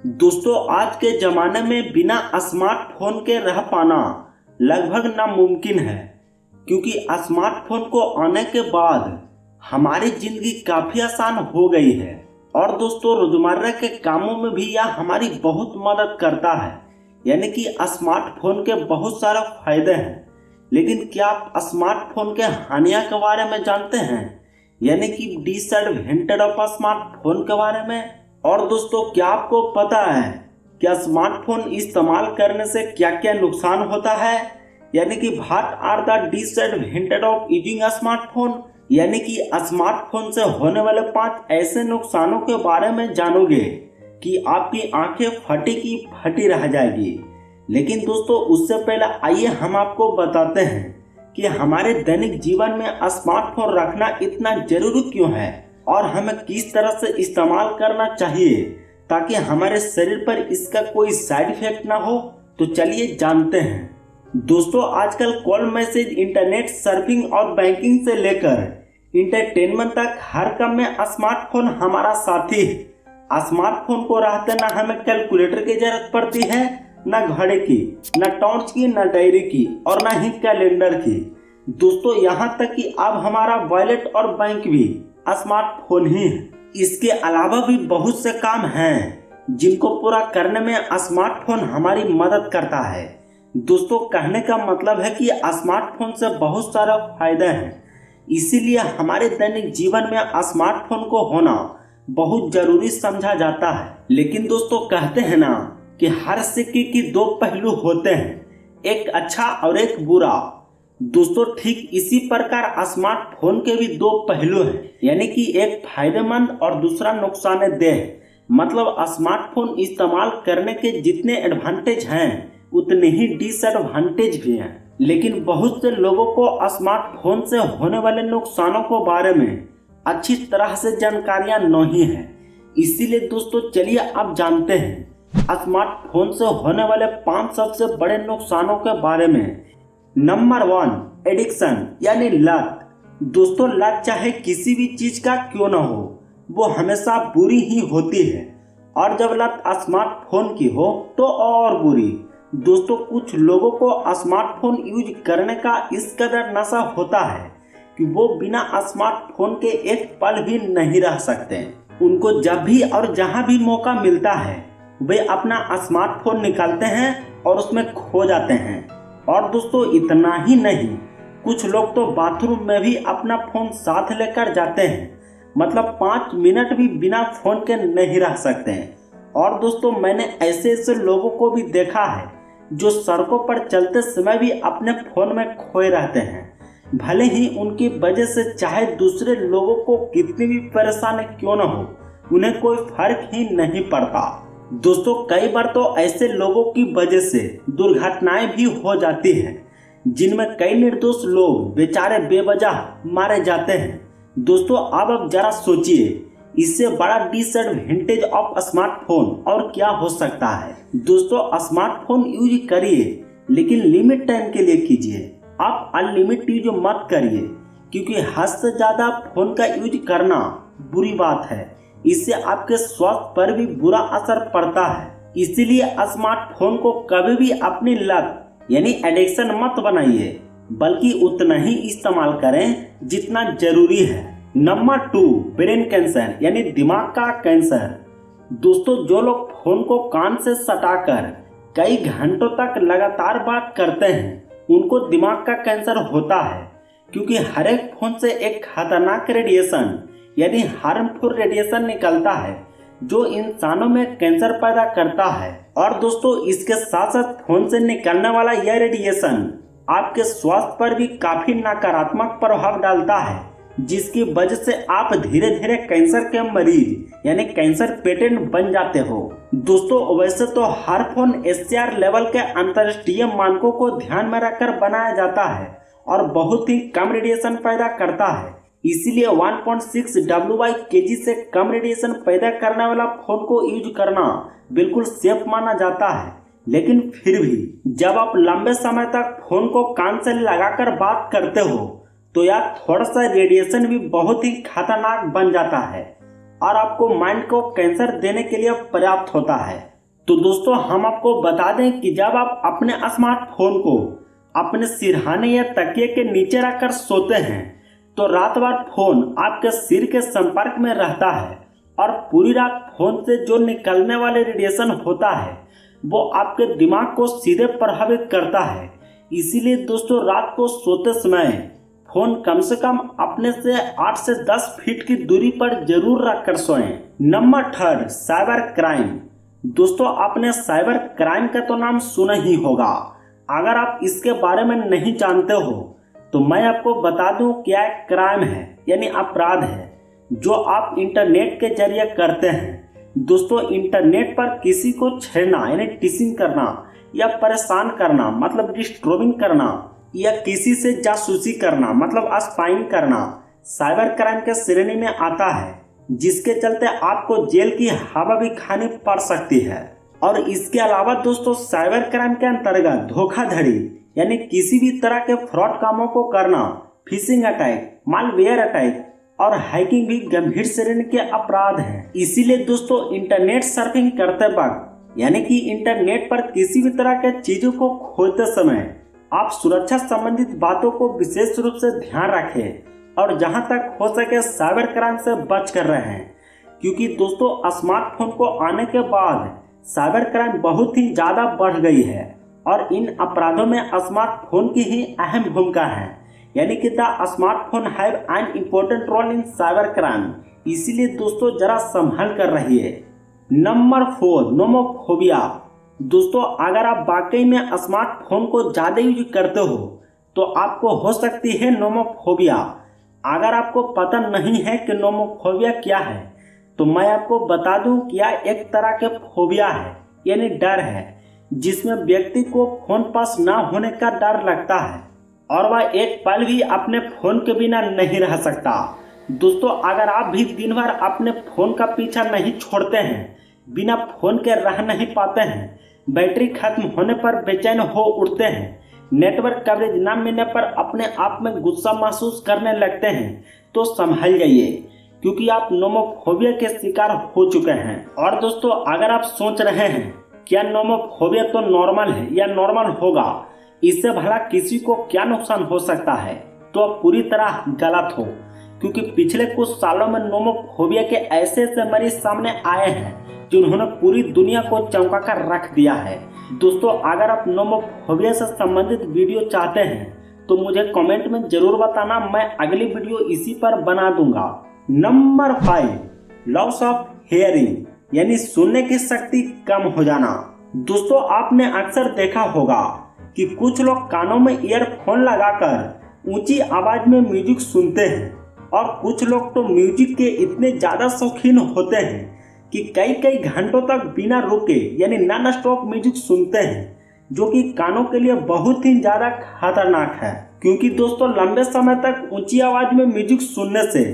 दोस्तों, आज के ज़माने में बिना स्मार्टफोन के रह पाना लगभग नामुमकिन है, क्योंकि स्मार्टफोन को आने के बाद हमारी ज़िंदगी काफ़ी आसान हो गई है। और दोस्तों, रोज़मर्रा के कामों में भी यह हमारी बहुत मदद करता है। यानी कि स्मार्टफोन के बहुत सारे फायदे हैं, लेकिन क्या आप स्मार्टफोन के हानियों के बारे में जानते हैं? यानी कि डिसएडवांटेज ऑफ स्मार्टफोन के बारे में। और दोस्तों, क्या आपको पता है कि स्मार्टफोन इस्तेमाल करने से क्या क्या नुकसान होता है? यानी कि what are the disadvantage of using smartphone. यानी कि स्मार्टफोन से होने वाले 5 ऐसे नुकसानों के बारे में जानोगे कि आपकी आंखें फटी की फटी रह जाएगी। लेकिन दोस्तों, उससे पहले आइए हम आपको बताते हैं कि हमारे दैनिक जीवन में स्मार्टफोन रखना इतना जरूरी क्यों है और हमें किस तरह से इस्तेमाल करना चाहिए ताकि हमारे शरीर पर इसका कोई साइड इफेक्ट ना हो। तो चलिए जानते हैं। दोस्तों, आजकल कॉल मैसेज, इंटरनेट सर्फिंग और बैंकिंग से लेकर इंटरटेनमेंट तक हर काम में स्मार्टफोन हमारा साथी है। स्मार्टफोन को रहते ना हमें कैलकुलेटर की जरूरत पड़ती है, न घड़ी की, न टॉर्च की, न डायरी की और न ही कैलेंडर की। दोस्तों, यहाँ तक कि अब हमारा वॉलेट और बैंक भी स्मार्टफोन ही है। इसके अलावा भी बहुत से काम हैं जिनको पूरा करने में स्मार्टफोन हमारी मदद करता है। दोस्तों, कहने का मतलब है कि स्मार्टफोन से बहुत सारे फायदे हैं, इसीलिए हमारे दैनिक जीवन में स्मार्टफोन को होना बहुत जरूरी समझा जाता है। लेकिन दोस्तों, कहते हैं ना कि हर सिक्के की 2 पहलू होते हैं, एक अच्छा और एक बुरा। दोस्तों, ठीक इसी प्रकार स्मार्टफोन के भी 2 पहलू हैं, यानी कि एक फायदेमंद और दूसरा नुकसानदेह। मतलब स्मार्टफोन इस्तेमाल करने के जितने एडवांटेज हैं उतने ही डिसएडवांटेज भी हैं। लेकिन बहुत से लोगों को स्मार्टफोन से होने वाले नुकसानों के बारे में अच्छी तरह से जानकारियां नहीं है। इसीलिए दोस्तों, चलिए अब जानते हैं स्मार्टफोन से होने वाले 5 सबसे बड़े नुकसानों के बारे में। नंबर 1, एडिक्शन यानी लत। दोस्तों, लत चाहे किसी भी चीज का क्यों ना हो, वो हमेशा बुरी ही होती है, और जब लत स्मार्टफोन की हो तो और बुरी। दोस्तों, कुछ लोगों को स्मार्टफोन यूज करने का इस कदर नशा होता है कि वो बिना स्मार्टफोन के एक पल भी नहीं रह सकते। उनको जब भी और जहां भी मौका मिलता है वे अपना स्मार्टफोन निकालते हैं और उसमें खो जाते हैं। और दोस्तों, इतना ही नहीं, कुछ लोग तो बाथरूम में भी अपना फोन साथ लेकर जाते हैं। मतलब 5 मिनट भी बिना फोन के नहीं रह सकते हैं। और दोस्तों, मैंने ऐसे लोगों को भी देखा है जो सड़कों पर चलते समय भी अपने फोन में खोए रहते हैं। भले ही उनकी वजह से चाहे दूसरे लोगों को कितनी भी परेशानी क्यों न हो, उन्हें कोई फर्क ही नहीं पड़ता। दोस्तों, कई बार तो ऐसे लोगों की वजह से दुर्घटनाएं भी हो जाती हैं, जिनमें कई निर्दोष लोग बेचारे बेवजह मारे जाते हैं। दोस्तों, अब जरा सोचिए, इससे बड़ा डिसएडवांटेज ऑफ स्मार्टफोन और क्या हो सकता है। दोस्तों, स्मार्टफोन यूज करिए, लेकिन लिमिट टाइम के लिए कीजिए। आप अनलिमिटेड यूज मत करिए, क्योंकि हद से ज्यादा फोन का यूज करना बुरी बात है। इससे आपके स्वास्थ्य पर भी बुरा असर पड़ता है। इसीलिए स्मार्टफोन को कभी भी अपनी लत यानी एडिक्शन मत बनाइए, बल्कि उतना ही इस्तेमाल करें जितना जरूरी है। नंबर 2, ब्रेन कैंसर यानी दिमाग का कैंसर। दोस्तों, जो लोग फोन को कान से सटाकर कई घंटों तक लगातार बात करते हैं उनको दिमाग का कैंसर होता है, क्योंकि हर एक फोन से एक खतरनाक रेडिएशन यानी हार्मफुल रेडिएशन निकलता है जो इंसानों में कैंसर पैदा करता है। और दोस्तों, इसके साथ साथ फोन से निकलने वाला यह रेडिएशन आपके स्वास्थ्य पर भी काफी नकारात्मक प्रभाव डालता है, जिसकी वजह से आप धीरे धीरे कैंसर के मरीज यानी कैंसर पेशेंट बन जाते हो। दोस्तों, वैसे तो हर फोन SAR लेवल के अंतर्राष्ट्रीय मानकों को ध्यान में रखकर बनाया जाता है और बहुत ही कम रेडिएशन पैदा करता है। इसीलिए 1.6 WI/kg से कम रेडिएशन पैदा करने वाला फोन को यूज करना बिल्कुल सेफ माना जाता है। लेकिन फिर भी जब आप लंबे समय तक फोन को कान से लगाकर बात करते हो तो यह थोड़ा सा रेडिएशन भी बहुत ही खतरनाक बन जाता है और आपको माइंड को कैंसर देने के लिए पर्याप्त होता है। तो दोस्तों हम आपको बता दें कि जब आप अपने स्मार्टफोन को अपने सिरहाने या तकिए के नीचे रखकर सोते हैं तो रात भर फोन आपके सिर के संपर्क में रहता है और पूरी रात फोन से जो निकलने वाले रेडिएशन होता है वो आपके दिमाग को सीधे प्रभावित करता है। इसीलिए दोस्तों रात को सोते समय फोन कम से कम अपने से 8 से 10 फीट की दूरी पर जरूर रखकर सोएं। Number 3, cyber crime. दोस्तों आपने साइबर क्राइम का तो नाम सुना ही होगा। अगर आप इसके बारे में नहीं जानते हो तो मैं आपको बता दूं क्या क्राइम है, यानी अपराध है जो आप इंटरनेट के जरिए करते हैं। दोस्तों इंटरनेट पर किसी को छेड़ना यानी टीसिंग करना या परेशान करना मतलब डिस्टर्बिंग करना या किसी से जासूसी करना मतलब स्पाइंग करना साइबर क्राइम के श्रेणी में आता है, जिसके चलते आपको जेल की हवा भी खानी पड़ सकती है। और इसके अलावा दोस्तों साइबर क्राइम के अंतर्गत धोखाधड़ी यानी किसी भी तरह के फ्रॉड कामों को करना, फिशिंग अटैक, मालवेयर अटैक और हैकिंग भी गंभीर श्रेणी के अपराध हैं। इसीलिए दोस्तों इंटरनेट सर्फिंग करते वक्त यानी कि इंटरनेट पर किसी भी तरह के चीजों को खोजते समय आप सुरक्षा संबंधित बातों को विशेष रूप से ध्यान रखें और जहां तक हो सके साइबर क्राइम से बच कर रहें, क्योंकि दोस्तों स्मार्टफोन को आने के बाद साइबर क्राइम बहुत ही ज्यादा बढ़ गई है और इन अपराधों में स्मार्टफोन की ही अहम भूमिका है, यानी कि the smartphone have an important role in cyber crime. इसीलिए दोस्तों जरा संभल कर रहिए। Number 4, nomophobia. दोस्तों अगर आप वाकई में स्मार्टफोन को ज़्यादा यूज करते हो तो आपको हो सकती है नोमोफोबिया। अगर आपको पता नहीं है कि नोमोफोबिया क्या है तो मैं आपको बता दूं कि यह एक तरह के फोबिया है, यानी डर है, जिसमें व्यक्ति को फोन पास ना होने का डर लगता है और वह एक पल भी अपने फोन के बिना नहीं रह सकता। दोस्तों अगर आप भी दिन भर अपने फोन का पीछा नहीं छोड़ते हैं, बिना फोन के रह नहीं पाते हैं, बैटरी खत्म होने पर बेचैन हो उठते हैं, नेटवर्क कवरेज न मिलने पर अपने आप में गुस्सा महसूस करने लगते हैं, तो संभल जाइए क्योंकि आप नोमोफोबिया के शिकार हो चुके हैं। और दोस्तों अगर आप सोच रहे हैं क्या नोमोफोबिया तो नॉर्मल है या नॉर्मल होगा, इससे भला किसी को क्या नुकसान हो सकता है, तो आप पूरी तरह गलत हो, क्योंकि पिछले कुछ सालों में नोमोफोबिया के ऐसे ऐसे मरीज सामने आए हैं जिन्होंने पूरी दुनिया को चौंका कर रख दिया है। दोस्तों अगर आप नोमोफोबिया से संबंधित वीडियो चाहते हैं तो मुझे कमेंट में जरूर बताना, मैं अगली वीडियो इसी पर बना दूंगा। नंबर 5, लॉस ऑफ हियरिंग यानी सुनने की शक्ति कम हो जाना। दोस्तों आपने अक्सर देखा होगा कि कुछ लोग कानों में ईयरफोन लगाकर ऊंची आवाज में म्यूजिक सुनते हैं और कुछ लोग तो म्यूजिक के इतने ज्यादा शौकीन होते हैं कि कई कई घंटों तक बिना रुके यानी नॉन स्टॉप म्यूजिक सुनते हैं, जो कि कानों के लिए बहुत ही ज्यादा खतरनाक है। क्योंकि दोस्तों लंबे समय तक ऊंची आवाज में म्यूजिक सुनने से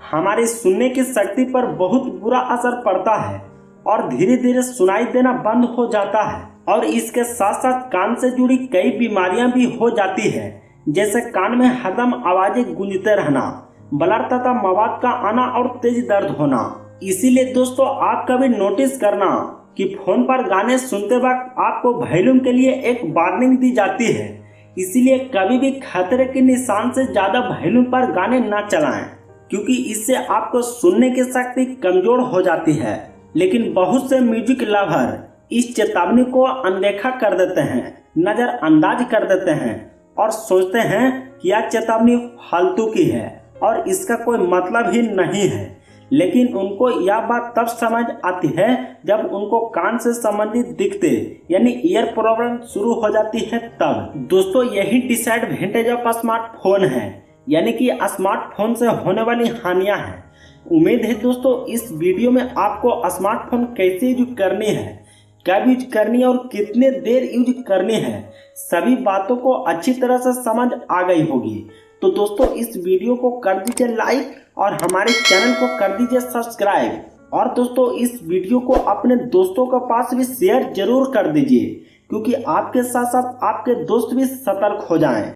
हमारी सुनने की शक्ति पर बहुत बुरा असर पड़ता है और धीरे धीरे सुनाई देना बंद हो जाता है और इसके साथ साथ कान से जुड़ी कई बीमारियां भी हो जाती है, जैसे कान में हरदम आवाजें गूंजते रहना, ब्लर तथा मवाद का आना और तेज दर्द होना। इसीलिए दोस्तों आप कभी नोटिस करना कि फोन पर गाने सुनते वक्त आपको वॉल्यूम के लिए एक वार्निंग दी जाती है। इसीलिए कभी भी खतरे के निशान से ज्यादा वॉल्यूम पर गाने न चलाएं, क्योंकि इससे आपको सुनने की शक्ति कमजोर हो जाती है। लेकिन बहुत से म्यूजिक लवर इस चेतावनी को अनदेखा कर देते हैं, नजरअंदाज कर देते हैं और सोचते हैं कि यह चेतावनी फालतू की है और इसका कोई मतलब ही नहीं है। लेकिन उनको यह बात तब समझ आती है जब उनको कान से संबंधित दिक्कतें यानी ईयर प्रॉब्लम शुरू हो जाती है तब। दोस्तों यही डिसएडवांटेज ऑफ स्मार्टफोन है, यानी कि स्मार्टफोन से होने वाली हानियां हैं। उम्मीद है दोस्तों इस वीडियो में आपको स्मार्टफोन कैसे यूज करनी है, कब यूज करनी है और कितने देर यूज करनी है, सभी बातों को अच्छी तरह से समझ आ गई होगी। तो दोस्तों इस वीडियो को कर दीजिए लाइक और हमारे चैनल को कर दीजिए सब्सक्राइब। और दोस्तों इस वीडियो को अपने दोस्तों के पास भी शेयर जरूर कर दीजिए, क्योंकि आपके साथ साथ आपके दोस्त भी सतर्क हो जाएं।